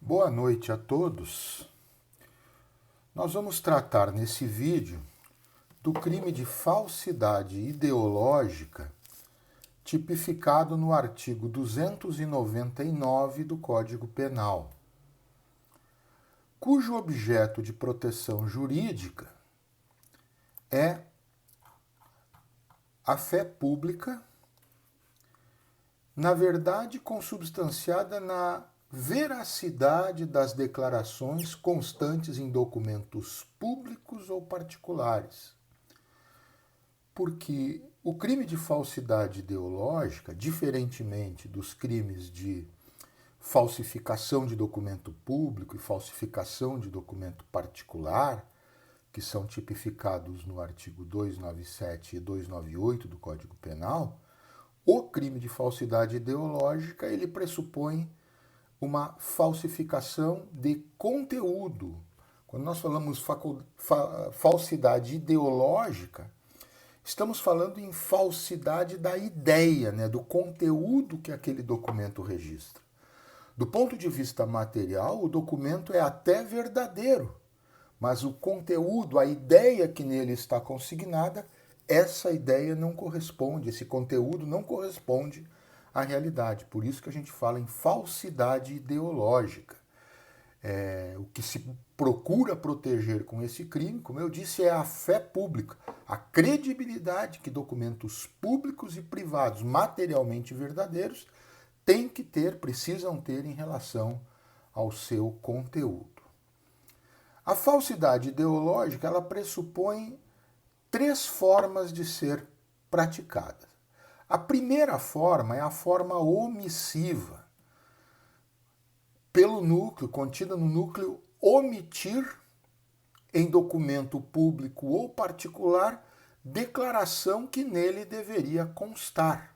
Boa noite a todos. Nós vamos tratar nesse vídeo do crime de falsidade ideológica tipificado no artigo 299 do Código Penal, cujo objeto de proteção jurídica é a fé pública, na verdade consubstanciada na veracidade das declarações constantes em documentos públicos ou particulares. Porque o crime de falsidade ideológica, diferentemente dos crimes de falsificação de documento público e falsificação de documento particular, que são tipificados no artigo 297 e 298 do Código Penal, o crime de falsidade ideológica ele pressupõe uma falsificação de conteúdo. Quando nós falamos falsidade ideológica, estamos falando em falsidade da ideia, do conteúdo que aquele documento registra. Do ponto de vista material, o documento é até verdadeiro, mas o conteúdo, a ideia que nele está consignada, essa ideia não corresponde, esse conteúdo não corresponde à realidade. Por isso que a gente fala em falsidade ideológica. O que se procura proteger com esse crime, como eu disse, é a fé pública, a credibilidade que documentos públicos e privados materialmente verdadeiros têm que ter, precisam ter em relação ao seu conteúdo. A falsidade ideológica, ela pressupõe três formas de ser praticada. A primeira forma é a forma omissiva, pelo núcleo, contida no núcleo omitir em documento público ou particular declaração que nele deveria constar.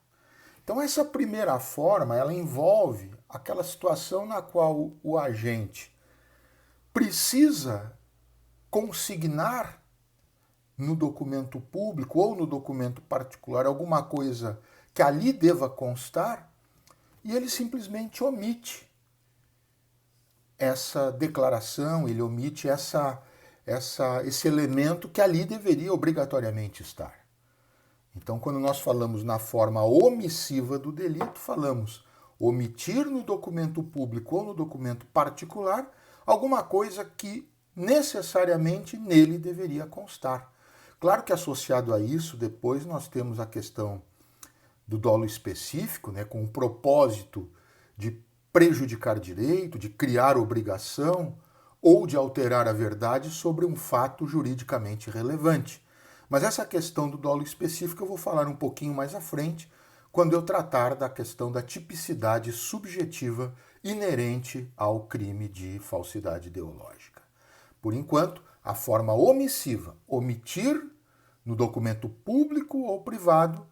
Então essa primeira forma, ela envolve aquela situação na qual o agente precisa consignar no documento público ou no documento particular alguma coisa que ali deva constar e ele simplesmente omite essa declaração, ele omite esse elemento que ali deveria obrigatoriamente estar. Então, quando nós falamos na forma omissiva do delito, falamos omitir no documento público ou no documento particular alguma coisa que necessariamente nele deveria constar. Claro que associado a isso, depois nós temos a questão do dolo específico, com o propósito de prejudicar direito, de criar obrigação ou de alterar a verdade sobre um fato juridicamente relevante. Mas essa questão do dolo específico eu vou falar um pouquinho mais à frente, quando eu tratar da questão da tipicidade subjetiva inerente ao crime de falsidade ideológica. Por enquanto, a forma omissiva, omitir no documento público ou privado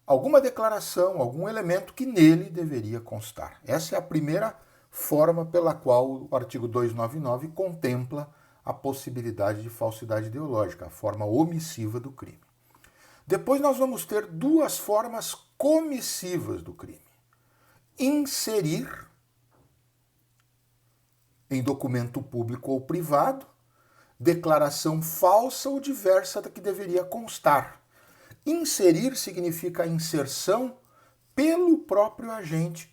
alguma declaração, algum elemento que nele deveria constar. Essa é a primeira forma pela qual o artigo 299 contempla a possibilidade de falsidade ideológica, a forma omissiva do crime. Depois nós vamos ter duas formas comissivas do crime. Inserir em documento público ou privado declaração falsa ou diversa da que deveria constar. Inserir significa a inserção pelo próprio agente,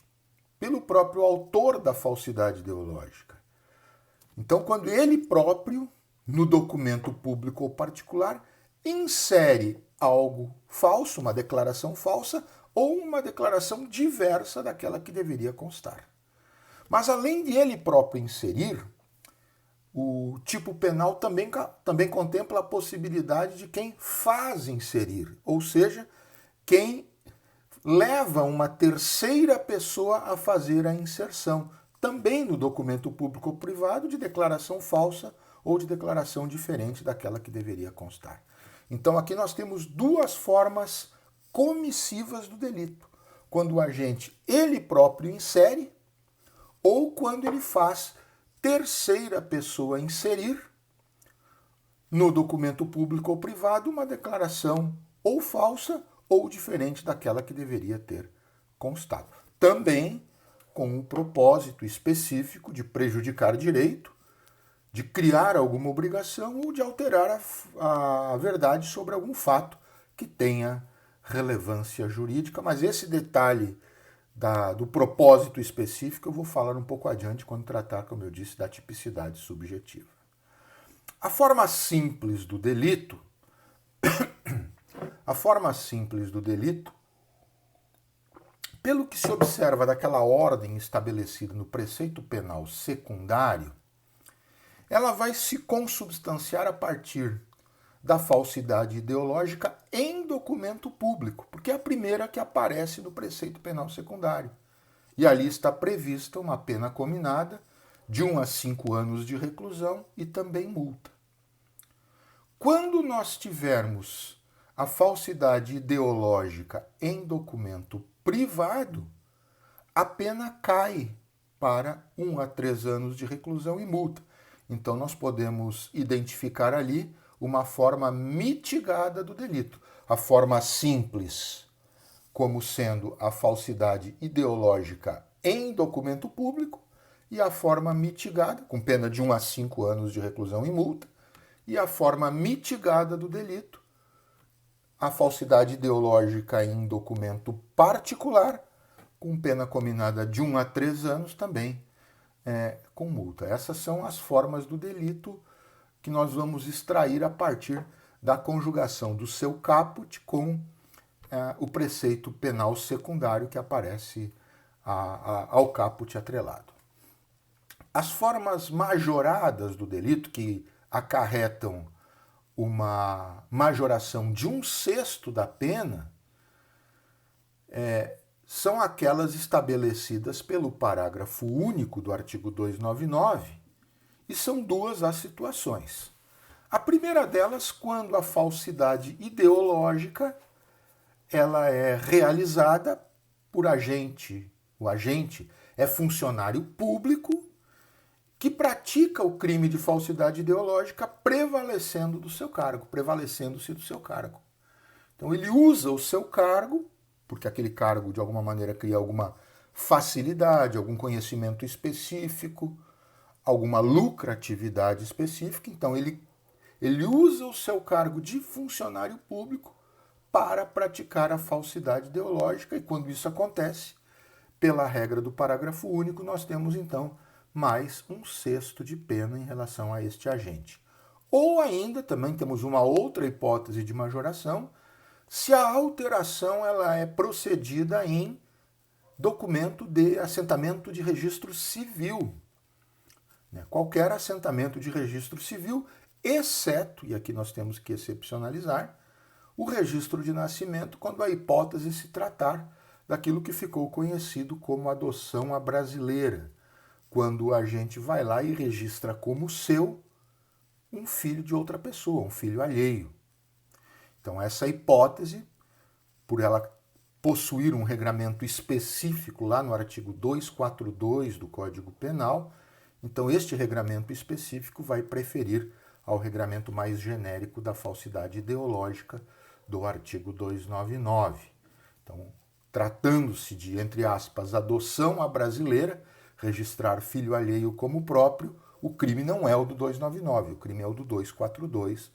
pelo próprio autor da falsidade ideológica. Então, quando ele próprio, no documento público ou particular, insere algo falso, uma declaração falsa, ou uma declaração diversa daquela que deveria constar. Mas além de ele próprio inserir, o tipo penal também contempla a possibilidade de quem faz inserir, ou seja, quem leva uma terceira pessoa a fazer a inserção, também no documento público ou privado, de declaração falsa ou de declaração diferente daquela que deveria constar. Então aqui nós temos duas formas comissivas do delito. Quando o agente ele próprio insere ou quando ele faz terceira pessoa inserir no documento público ou privado uma declaração ou falsa ou diferente daquela que deveria ter constado. Também com o propósito específico de prejudicar direito, de criar alguma obrigação ou de alterar a verdade sobre algum fato que tenha relevância jurídica, mas esse detalhe do propósito específico eu vou falar um pouco adiante quando tratar, como eu disse, da tipicidade subjetiva. A forma simples do delito, pelo que se observa daquela ordem estabelecida no preceito penal secundário, ela vai se consubstanciar a partir da falsidade ideológica em documento público, porque é a primeira que aparece no preceito penal secundário. E ali está prevista uma pena cominada de 1 a 5 anos de reclusão e também multa. Quando nós tivermos a falsidade ideológica em documento privado, a pena cai para 1 a 3 anos de reclusão e multa. Então nós podemos identificar ali uma forma mitigada do delito. A forma simples, como sendo a falsidade ideológica em documento público, e a forma mitigada, com pena de 1 a 5 anos de reclusão e multa, e a forma mitigada do delito, a falsidade ideológica em documento particular, com pena cominada de 1 a 3 anos também com multa. Essas são as formas do delito que nós vamos extrair a partir da conjugação do seu caput com o preceito penal secundário que aparece ao caput atrelado. As formas majoradas do delito, que acarretam uma majoração de 1/6 da pena, são aquelas estabelecidas pelo parágrafo único do artigo 299, e são duas as situações. A primeira delas, quando a falsidade ideológica ela é realizada por agente. O agente é funcionário público que pratica o crime de falsidade ideológica prevalecendo-se do seu cargo. Então ele usa o seu cargo, porque aquele cargo de alguma maneira cria alguma facilidade, algum conhecimento específico, alguma lucratividade específica. Então ele usa o seu cargo de funcionário público para praticar a falsidade ideológica, e quando isso acontece, pela regra do parágrafo único, nós temos então mais 1/6 de pena em relação a este agente. Ou ainda também temos uma outra hipótese de majoração, se a alteração ela é procedida em documento de assentamento de registro civil. Qualquer assentamento de registro civil, exceto, e aqui nós temos que excepcionalizar, o registro de nascimento, quando a hipótese se tratar daquilo que ficou conhecido como adoção à brasileira, quando o agente vai lá e registra como seu um filho de outra pessoa, um filho alheio. Então essa hipótese, por ela possuir um regramento específico lá no artigo 242 do Código Penal, então este regramento específico vai preferir ao regramento mais genérico da falsidade ideológica do artigo 299. Então, tratando-se de, entre aspas, adoção à brasileira, registrar filho alheio como próprio, o crime não é o do 299, o crime é o do 242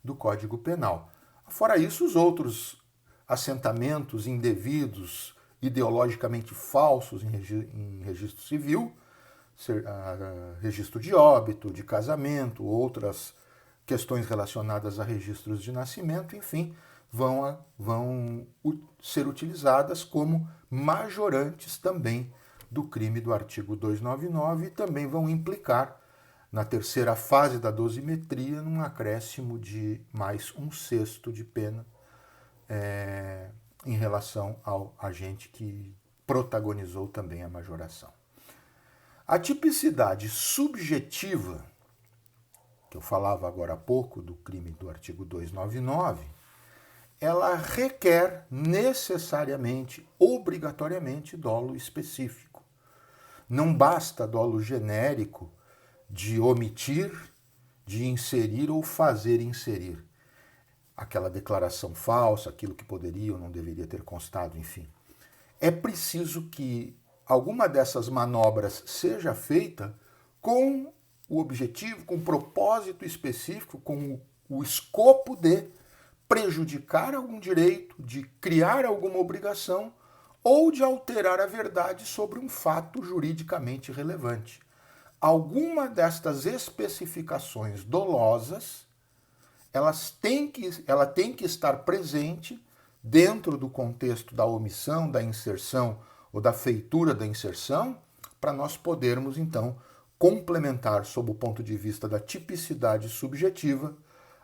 do Código Penal. Fora isso, os outros assentamentos indevidos, ideologicamente falsos em registro civil, registro de óbito, de casamento, outras questões relacionadas a registros de nascimento, enfim, vão ser utilizadas como majorantes também do crime do artigo 299 e também vão implicar, na terceira fase da dosimetria, num acréscimo de mais 1/6 de pena em relação ao agente que protagonizou também a majoração. A tipicidade subjetiva, que eu falava agora há pouco do crime do artigo 299, ela requer necessariamente, obrigatoriamente, dolo específico. Não basta dolo genérico de omitir, de inserir ou fazer inserir aquela declaração falsa, aquilo que poderia ou não deveria ter constado, enfim. É preciso que alguma dessas manobras seja feita com o objetivo, com o propósito específico, com o escopo de prejudicar algum direito, de criar alguma obrigação ou de alterar a verdade sobre um fato juridicamente relevante. Alguma destas especificações dolosas, ela tem que estar presente dentro do contexto da omissão, da inserção ou da feitura da inserção, para nós podermos, então, complementar, sob o ponto de vista da tipicidade subjetiva,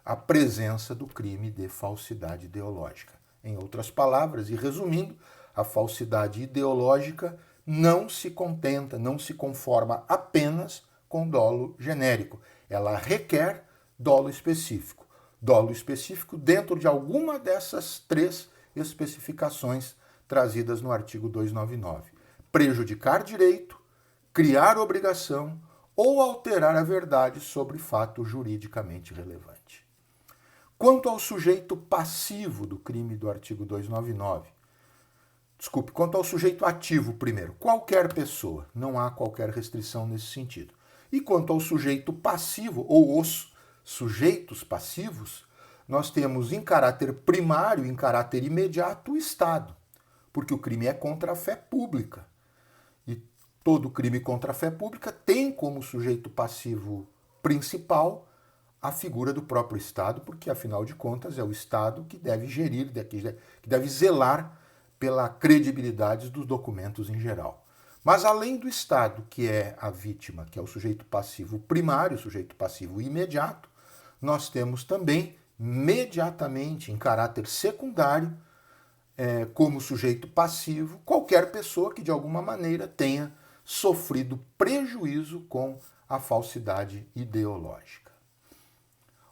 a presença do crime de falsidade ideológica. Em outras palavras, e resumindo, a falsidade ideológica não se contenta, não se conforma apenas com dolo genérico. Ela requer dolo específico. Dolo específico dentro de alguma dessas três especificações trazidas no artigo 299. Prejudicar direito, criar obrigação ou alterar a verdade sobre fato juridicamente relevante. Quanto ao sujeito passivo do crime do artigo 299, quanto ao sujeito ativo primeiro, qualquer pessoa, não há qualquer restrição nesse sentido. E quanto ao sujeito passivo, ou os sujeitos passivos, nós temos em caráter primário, em caráter imediato, o Estado, porque o crime é contra a fé pública. E todo crime contra a fé pública tem como sujeito passivo principal a figura do próprio Estado, porque, afinal de contas, é o Estado que deve gerir, que deve zelar pela credibilidade dos documentos em geral. Mas, além do Estado, que é a vítima, que é o sujeito passivo primário, o sujeito passivo imediato, nós temos também, imediatamente, em caráter secundário, como sujeito passivo, qualquer pessoa que, de alguma maneira, tenha sofrido prejuízo com a falsidade ideológica.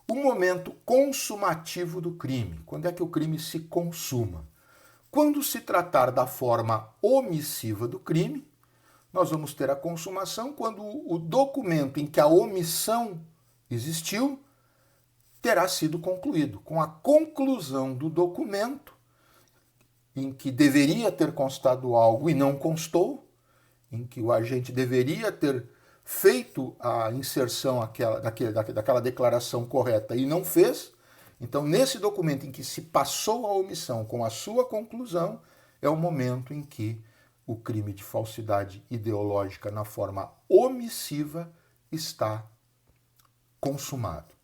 O momento consumativo do crime. Quando é que o crime se consuma? Quando se tratar da forma omissiva do crime, nós vamos ter a consumação quando o documento em que a omissão existiu terá sido concluído. Com a conclusão do documento, em que deveria ter constado algo e não constou, em que o agente deveria ter feito a inserção daquela declaração correta e não fez. Então, nesse documento em que se passou a omissão com a sua conclusão, é o momento em que o crime de falsidade ideológica na forma omissiva está consumado.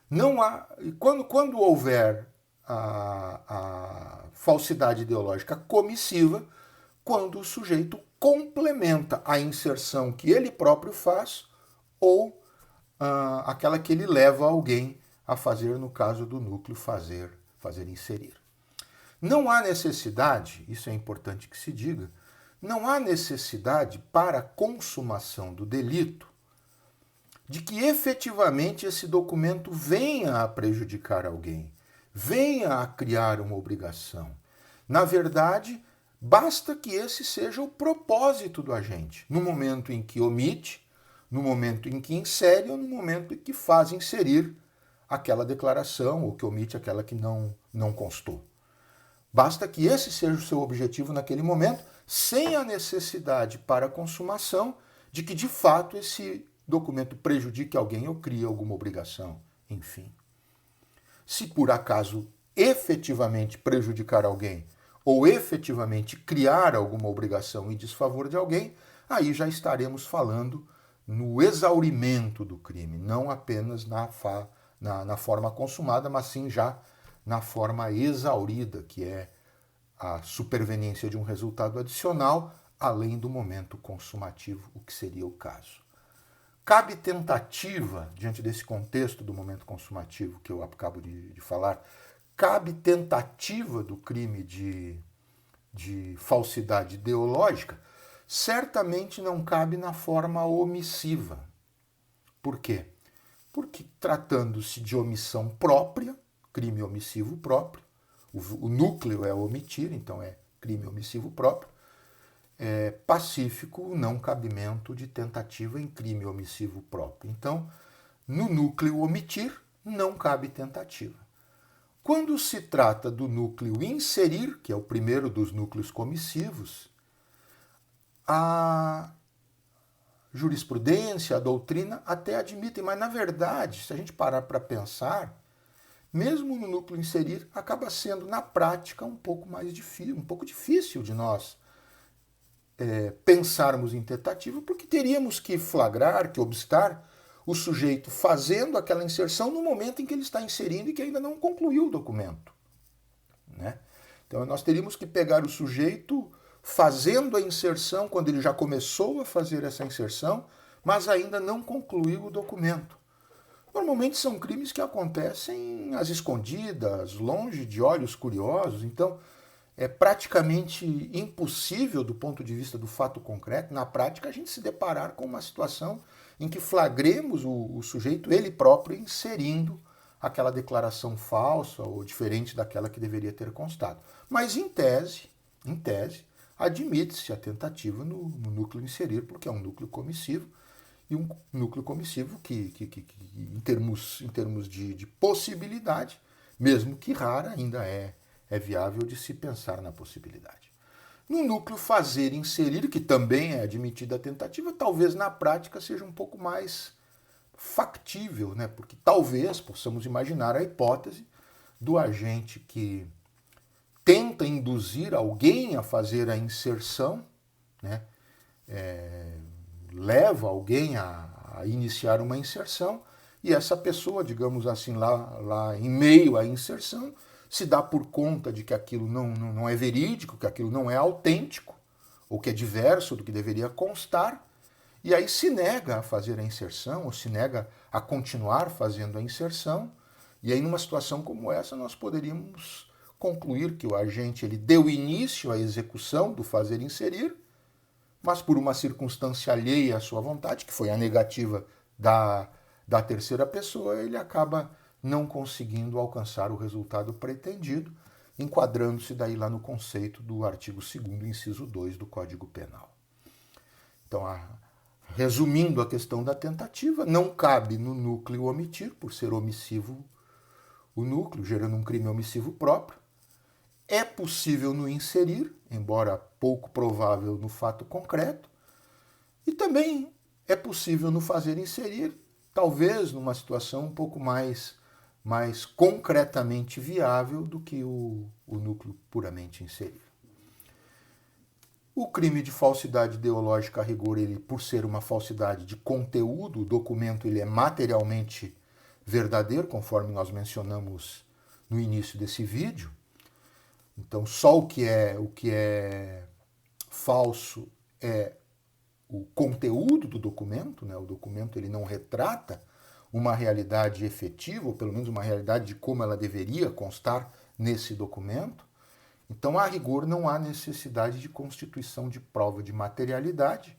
Não há, quando houver a falsidade ideológica comissiva, quando o sujeito complementa a inserção que ele próprio faz ou aquela que ele leva alguém a fazer, no caso do núcleo, fazer inserir. Não há necessidade, isso é importante que se diga, não há necessidade para a consumação do delito de que efetivamente esse documento venha a prejudicar alguém, venha a criar uma obrigação. Na verdade, basta que esse seja o propósito do agente, no momento em que omite, no momento em que insere ou no momento em que faz inserir aquela declaração ou que omite aquela que não constou. Basta que esse seja o seu objetivo naquele momento, sem a necessidade para a consumação de que, de fato, esse documento prejudique alguém ou crie alguma obrigação, enfim. Se por acaso efetivamente prejudicar alguém ou efetivamente criar alguma obrigação em desfavor de alguém, aí já estaremos falando no exaurimento do crime, não apenas na forma consumada, mas sim já na forma exaurida, que é a superveniência de um resultado adicional, além do momento consumativo, o que seria o caso. Cabe tentativa, diante desse contexto do momento consumativo que eu acabo de falar, cabe tentativa do crime de falsidade ideológica? Certamente não cabe na forma omissiva. Por quê? Porque, tratando-se de omissão própria, crime omissivo próprio, o núcleo é omitir, então é crime omissivo próprio, é pacífico o não cabimento de tentativa em crime omissivo próprio. Então, no núcleo omitir, não cabe tentativa. Quando se trata do núcleo inserir, que é o primeiro dos núcleos comissivos, A jurisprudência, a doutrina até admitem, mas na verdade, se a gente parar para pensar, mesmo no núcleo inserir, acaba sendo na prática um pouco mais difícil, um pouco difícil de nós pensarmos em tentativa, porque teríamos que flagrar, que obstar o sujeito fazendo aquela inserção no momento em que ele está inserindo e que ainda não concluiu o documento, né? Então nós teríamos que pegar o sujeito fazendo a inserção, quando ele já começou a fazer essa inserção, mas ainda não concluiu o documento. Normalmente são crimes que acontecem às escondidas, longe de olhos curiosos, então é praticamente impossível, do ponto de vista do fato concreto, na prática, a gente se deparar com uma situação em que flagremos o sujeito, ele próprio, inserindo aquela declaração falsa ou diferente daquela que deveria ter constado. Mas, em tese, admite-se a tentativa no núcleo inserir, porque é um núcleo comissivo, e um núcleo comissivo que em termos de possibilidade, mesmo que rara, ainda é viável de se pensar na possibilidade. No núcleo fazer inserir, que também é admitida a tentativa, talvez na prática seja um pouco mais factível, né? Porque talvez possamos imaginar a hipótese do agente que tenta induzir alguém a fazer a inserção, né? Leva alguém a iniciar uma inserção e essa pessoa, digamos assim, lá em meio à inserção, se dá por conta de que aquilo não é verídico, que aquilo não é autêntico, ou que é diverso do que deveria constar, e aí se nega a fazer a inserção, ou se nega a continuar fazendo a inserção, e aí numa situação como essa nós poderíamos concluir que o agente ele deu início à execução do fazer inserir, mas por uma circunstância alheia à sua vontade, que foi a negativa da terceira pessoa, ele acaba não conseguindo alcançar o resultado pretendido, enquadrando-se daí lá no conceito do artigo 2º, inciso 2 do Código Penal. Então, resumindo a questão da tentativa, não cabe no núcleo omitir, por ser omissivo o núcleo, gerando um crime omissivo próprio. É possível no inserir, embora pouco provável no fato concreto, e também é possível no fazer inserir, talvez numa situação um pouco mais concretamente viável do que o núcleo puramente inserir. O crime de falsidade ideológica, a rigor, ele, por ser uma falsidade de conteúdo, o documento ele é materialmente verdadeiro, conforme nós mencionamos no início desse vídeo. Então, só o que é falso é o conteúdo do documento, né? O documento ele não retrata uma realidade efetiva, ou pelo menos uma realidade de como ela deveria constar nesse documento. Então, a rigor, não há necessidade de constituição de prova de materialidade,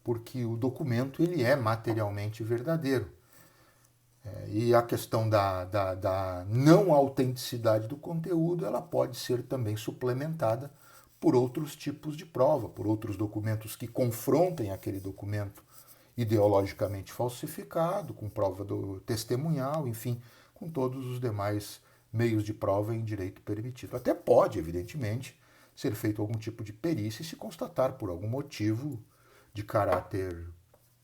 porque o documento ele é materialmente verdadeiro. E a questão da não autenticidade do conteúdo, ela pode ser também suplementada por outros tipos de prova, por outros documentos que confrontem aquele documento ideologicamente falsificado, com prova do testemunhal, enfim, com todos os demais meios de prova em direito permitido. Até pode, evidentemente, ser feito algum tipo de perícia e se constatar por algum motivo de caráter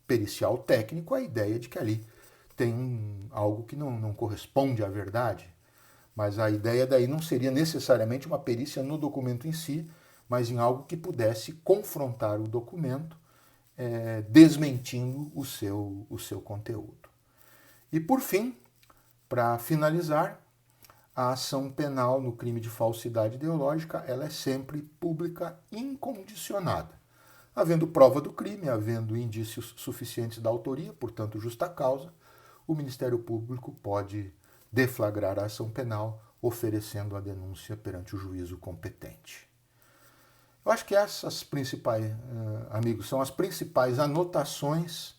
pericial técnico a ideia de que ali tem algo que não corresponde à verdade. Mas a ideia daí não seria necessariamente uma perícia no documento em si, mas em algo que pudesse confrontar o documento, desmentindo o seu conteúdo. E por fim, para finalizar, a ação penal no crime de falsidade ideológica ela é sempre pública incondicionada. Havendo prova do crime, havendo indícios suficientes da autoria, portanto justa causa, o Ministério Público pode deflagrar a ação penal oferecendo a denúncia perante o juízo competente. Eu acho que essas principais, amigos, são as principais anotações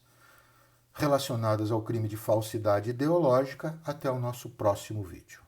relacionadas ao crime de falsidade ideológica. Até o nosso próximo vídeo.